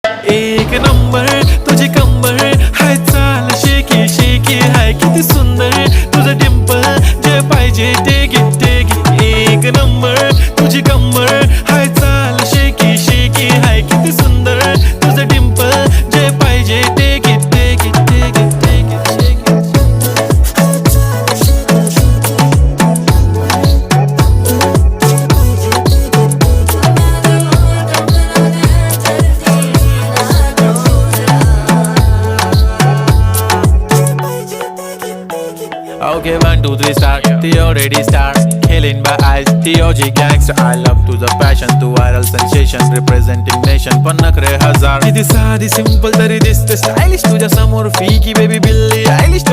एक नंबर तुझी कंबर हाय, चाल शेकी शेकी हाय, किती सुंदर तुझं डिंपल, जे पाहिजे ते घे. एक नंबर तुझी कंबर हाय, चाल शेकी शेकी हाय, किती सुंदर तुझं डिंपल, जे पाहिजे ते घे. Okay, 1, 2, 3 start. The already start. Killing by eyes. The OG gangster. I love to the passion, to viral sensation, representing nation. पन्नकरे हजार. किती साधी simple तरी दिसते stylish तुझ्या समोर. फीकी baby बिल्ली Eilish.